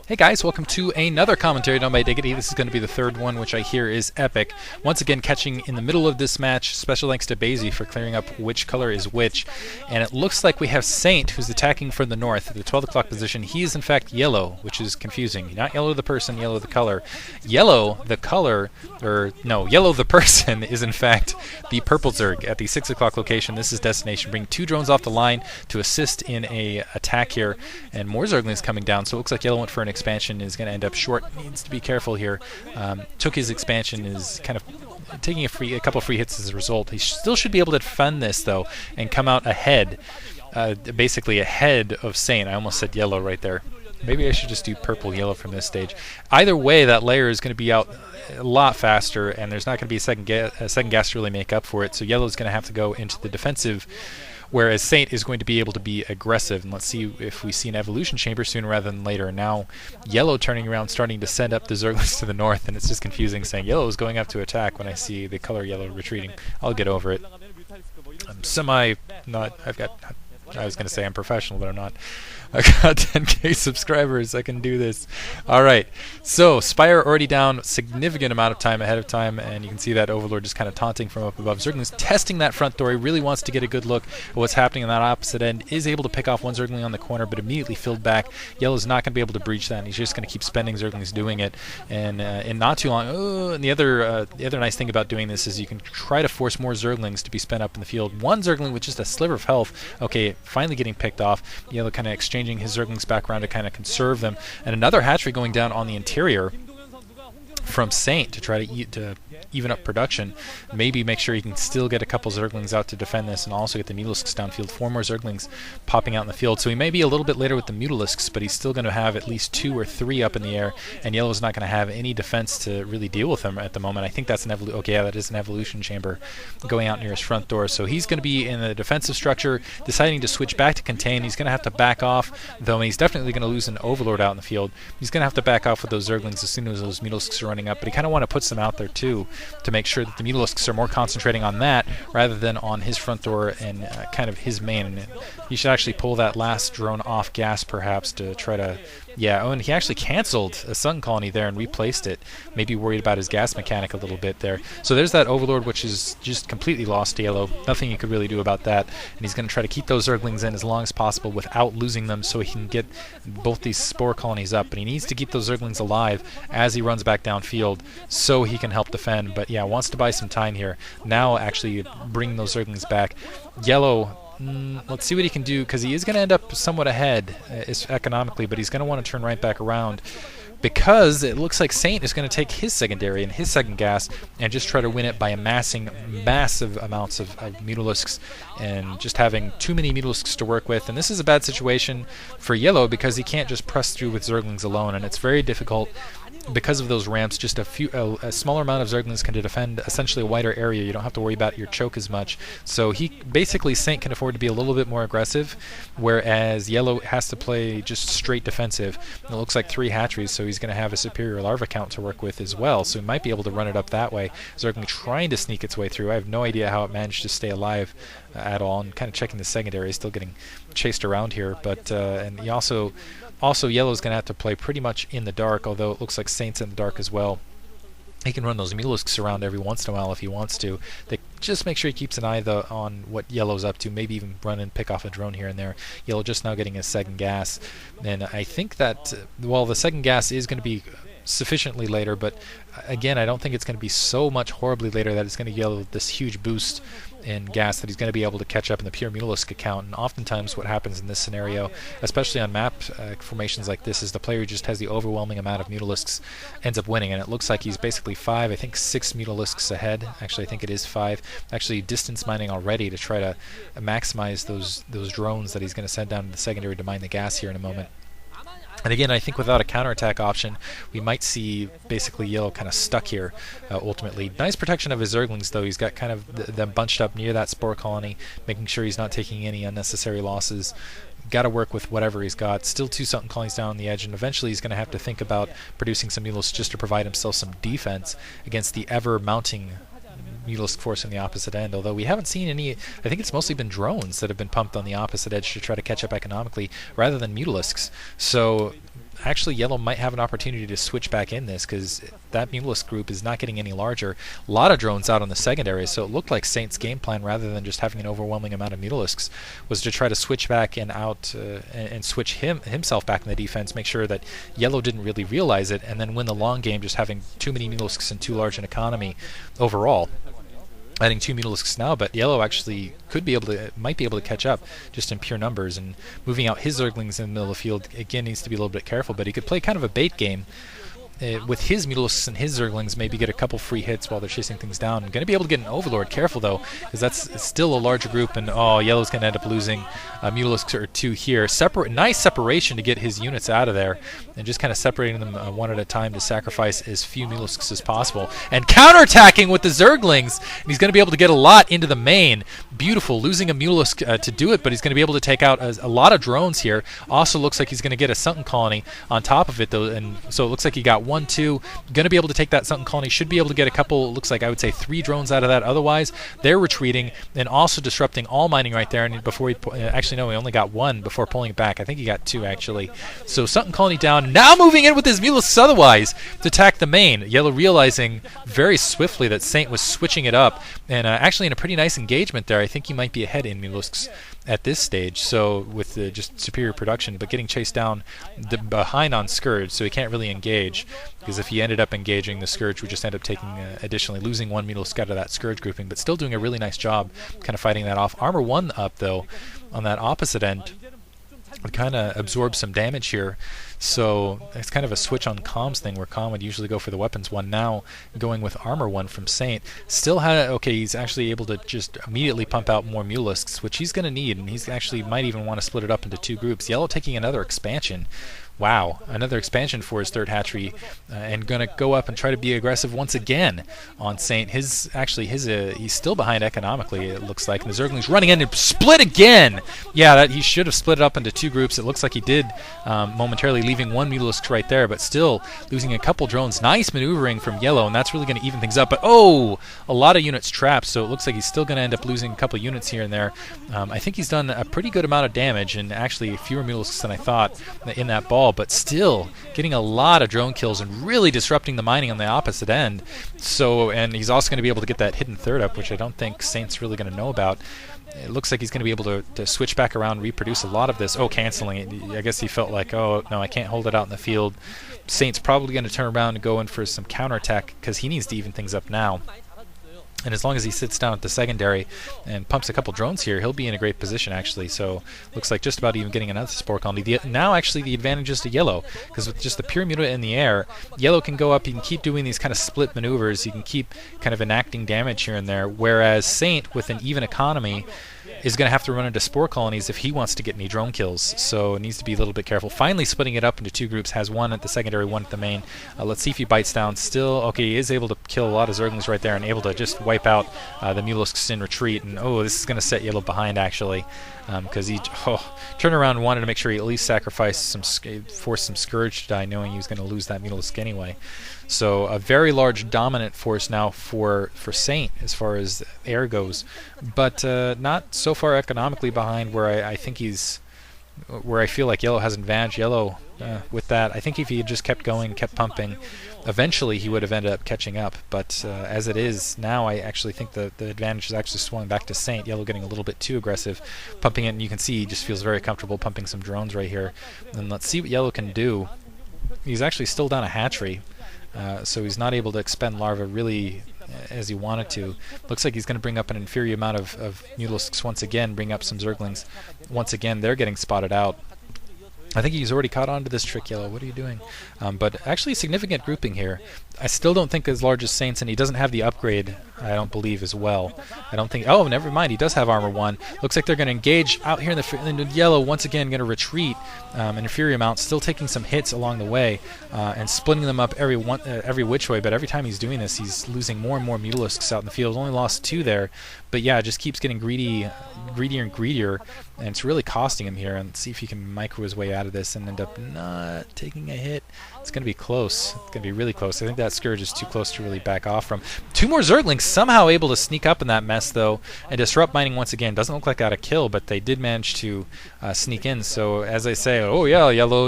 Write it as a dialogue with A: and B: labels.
A: Hey guys, welcome to another commentary done by Diggity. This is going to be the third one, which I hear is epic. Once again, catching in the middle of this match. Special thanks to ZvZ for clearing up which color is which. And it looks like we have Saint, who's attacking from the north at the 12 o'clock position. He is in fact yellow, which is confusing. Not yellow the person, yellow the color. Yellow the color, or no, yellow the person is in fact the purple zerg at the 6 o'clock location. This is destination. Bring 2 drones off the line to assist in a attack here. And more zerglings coming down, so it looks like yellow went for an expansion, is going to end up short. Needs to be careful here. Took his expansion, is kind of taking a couple free hits as a result. He still should be able to defend this though and come out ahead, basically ahead of Saint. I almost said yellow right there. Maybe I should just do purple yellow from this stage. Either way, that layer is going to be out a lot faster, and there's not going to be a second gas to really make up for it. So yellow is going to have to go into the defensive, whereas Saint is going to be able to be aggressive. And let's see if we see an evolution chamber sooner rather than later. Now, yellow turning around, starting to send up the zerglings to the north, and it's just confusing saying yellow is going up to attack when I see the color yellow retreating. I'll get over it. I was going to say I'm professional, but I'm not. I've got 10k subscribers. I can do this. Alright, so Spire already down significant amount of time ahead of time, and you can see that Overlord just kind of taunting from up above. Zergling's testing that front door. He really wants to get a good look at what's happening on that opposite end. Is able to pick off one Zergling on the corner, but immediately filled back. Yellow's not going to be able to breach that, and he's just going to keep spending Zerglings doing it. And in not too long, and the other nice thing about doing this is you can try to force more Zerglings to be spent up in the field. One Zergling with just a sliver of health, okay, finally getting picked off. Yellow kind of exchanging his Zerglings back around to kind of conserve them, and another hatchery going down on the interior from Saint to try to even up production. Maybe make sure he can still get a couple Zerglings out to defend this, and also get the Mutalisks downfield. 4 more Zerglings popping out in the field, so he may be a little bit later with the Mutalisks, but he's still going to have at least 2 or 3 up in the air, and Yellow's not going to have any defense to really deal with them at the moment. I think that's an okay, yeah, that is an evolution chamber going out near his front door, so he's going to be in the defensive structure, deciding to switch back to contain. He's going to have to back off, though, and he's definitely going to lose an Overlord out in the field. He's going to have to back off with those Zerglings as soon as those Mutalisks are running up, but he kind of want to put some out there too, to make sure that the Mutalisks are more concentrating on that rather than on his front door and kind of his main. And he should actually pull that last drone off gas perhaps to try to... Yeah, oh, and he actually canceled a Sun Colony there and replaced it. Maybe worried about his gas mechanic a little bit there. So there's that Overlord, which is just completely lost to Yellow. Nothing you could really do about that. And he's going to try to keep those Zerglings in as long as possible without losing them, so he can get both these Spore Colonies up. But he needs to keep those Zerglings alive as he runs back downfield so he can help defend. But yeah, wants to buy some time here. Now actually bring those Zerglings back. Yellow... let's see what he can do, because he is going to end up somewhat ahead economically, but he's going to want to turn right back around, because it looks like Saint is going to take his secondary and his second gas and just try to win it by amassing massive amounts of Mutalisks and just having too many Mutalisks to work with. And this is a bad situation for Yellow, because he can't just press through with Zerglings alone, and it's very difficult because of those ramps. Just a smaller amount of Zerglings can defend essentially a wider area. You don't have to worry about your choke as much. So Saint can afford to be a little bit more aggressive, whereas Yellow has to play just straight defensive. And it looks like 3 hatcheries, so he's going to have a superior larva count to work with as well. So he might be able to run it up that way. Zergling trying to sneak its way through. I have no idea how it managed to stay alive at all. And kind of checking the secondary, still getting chased around here. But and he also Yellow's going to have to play pretty much in the dark, although it looks like Saint's in the dark as well. He can run those Mutalisks around every once in a while if he wants to. Just make sure he keeps an eye on what Yellow's up to, maybe even run and pick off a drone here and there. Yellow just now getting his second gas. And I think that, well, the second gas is going to be sufficiently later, but again, I don't think it's going to be so much horribly later that it's going to Yellow this huge boost in gas that he's going to be able to catch up in the pure Mutalisk account. And oftentimes what happens in this scenario, especially on map formations like this, is the player who just has the overwhelming amount of Mutalisks ends up winning. And it looks like he's basically 6 Mutalisks ahead. Actually, I think it is 5. Actually distance mining already to try to maximize those drones that he's going to send down to the secondary to mine the gas here in a moment. And again, I think without a counterattack option, we might see basically Yellow kind of stuck here ultimately. Nice protection of his Zerglings, though. He's got kind of them bunched up near that Spore Colony, making sure he's not taking any unnecessary losses. Got to work with whatever he's got. Still 2 Sultan Colonies down on the edge, and eventually he's going to have to think about producing some Mutalisks just to provide himself some defense against the ever-mounting Mutalisk force on the opposite end, although we haven't seen any. I think it's mostly been drones that have been pumped on the opposite edge to try to catch up economically rather than Mutalisks. So actually Yellow might have an opportunity to switch back in this, because that Mutalisk group is not getting any larger. A lot of drones out on the secondary, so it looked like Saint's game plan, rather than just having an overwhelming amount of Mutalisks, was to try to switch back and out and switch himself back in the defense, make sure that Yellow didn't really realize it, and then win the long game just having too many Mutalisks and too large an economy overall. Adding 2 Mutalisks now, but Yellow actually might be able to catch up just in pure numbers, and moving out his Zerglings in the middle of the field again needs to be a little bit careful, but he could play kind of a bait game with his Mutalisks and his Zerglings, maybe get a couple free hits while they're chasing things down. Going to be able to get an Overlord. Careful though, because that's still a larger group, and Yellow's going to end up losing a Mutalisk or 2 here. Nice separation to get his units out of there, and just kind of separating them one at a time to sacrifice as few Mutalisks as possible. And counterattacking with the Zerglings, and he's going to be able to get a lot into the main. Beautiful, losing a Mutalisk to do it, but he's going to be able to take out a lot of drones here. Also looks like he's going to get a Sunken Colony on top of it though, and so it looks like he got 1, 2. Going to be able to take that Sunken Colony. Should be able to get a couple, looks like I would say 3 drones out of that. Otherwise, they're retreating and also disrupting all mining right there. And before he actually no, he only got 1 before pulling it back. I think he got 2 actually. So Sunken Colony down. Now moving in with his Mutalisks otherwise to attack the main. Yellow realizing very swiftly that Saint was switching it up, and actually in a pretty nice engagement there. I think he might be ahead in Mutalisks at this stage, so with just superior production, but getting chased down behind on Scourge, so he can't really engage, because if he ended up engaging, the Scourge would just end up taking additionally losing 1 Mutalisk out of that Scourge grouping, but still doing a really nice job kind of fighting that off. Armor 1 up though on that opposite end would kind of absorb some damage here. So it's kind of a switch on comms thing, where comm would usually go for the weapons 1, now going with armor 1 from Saint. Still had, okay, he's actually able to just immediately pump out more Mutalisks, which he's going to need, and he's actually might even want to split it up into 2 groups. Yellow taking another expansion. Wow, another expansion for his 3rd hatchery, and going to go up and try to be aggressive once again on Saint. He's still behind economically, it looks like, and the Zergling's running in and split again! Yeah, he should have split it up into 2 groups. It looks like he did momentarily, leaving 1 Mutalisk right there, but still losing a couple drones. Nice maneuvering from Yellow, and that's really going to even things up, but a lot of units trapped, so it looks like he's still going to end up losing a couple units here and there. I think he's done a pretty good amount of damage, and actually fewer Mutalisks than I thought in that ball, but still getting a lot of drone kills and really disrupting the mining on the opposite end. So, and he's also going to be able to get that hidden 3rd up, which I don't think Saint's really going to know about. It looks like he's going to be able to switch back around, reproduce a lot of this. Canceling it. I guess he felt like, no, I can't hold it out in the field. Saint's probably going to turn around and go in for some counterattack, because he needs to even things up now. And as long as he sits down at the secondary and pumps a couple drones here, he'll be in a great position, actually. So looks like just about even getting another Spore Colony. Now, actually, the advantage is to Yellow, because with just the pure Muta in the air, Yellow can go up, he can keep doing these kind of split maneuvers, he can keep kind of enacting damage here and there, whereas Saint, with an even economy, is going to have to run into Spore Colonies if he wants to get any drone kills, so it needs to be a little bit careful. Finally splitting it up into 2 groups, has 1 at the secondary, 1 at the main. Let's see if he bites down. Still, okay, he is able to kill a lot of Zerglings right there and able to just wipe out the Mutalisks in retreat, and this is going to set Yellow behind actually, because he turned around and wanted to make sure he at least sacrificed force some Scourge to die, knowing he was going to lose that Mutalisk anyway. So a very large dominant force now for Saint as far as air goes, but not so far economically behind where I think where I feel like Yellow has an advantage. Yellow, with that, I think if he had just kept going, kept pumping, eventually he would have ended up catching up. But as it is now, I actually think the advantage is actually swung back to Saint. Yellow getting a little bit too aggressive, pumping it, and you can see he just feels very comfortable pumping some drones right here. And let's see what Yellow can do. He's actually still down a hatchery. So he's not able to expend larvae really as he wanted to. Looks like he's going to bring up an inferior amount of Mutalisks once again, bring up some Zerglings. Once again, they're getting spotted out. I think he's already caught on to this trick, Yellow. What are you doing? But actually significant grouping here. I still don't think as large as Saints, and he doesn't have the upgrade, I don't believe, as well. I don't think... Oh, never mind. He does have armor 1. Looks like they're going to engage out here in the Yellow. Once again, going to retreat an inferior amount, still taking some hits along the way, and splitting them up every which way. But every time he's doing this, he's losing more and more Mutalisks out in the field. Only lost 2 there. But yeah, it just keeps getting greedier and greedier, and it's really costing him here. And see if he can micro his way out of this and end up not taking a hit. It's going to be close. It's going to be really close. I think that Scourge is too close to really back off from. 2 more Zerglings somehow able to sneak up in that mess, though, and disrupt mining once again. Doesn't look like got a kill, but they did manage to sneak in. So, as I say, oh yeah, Yellow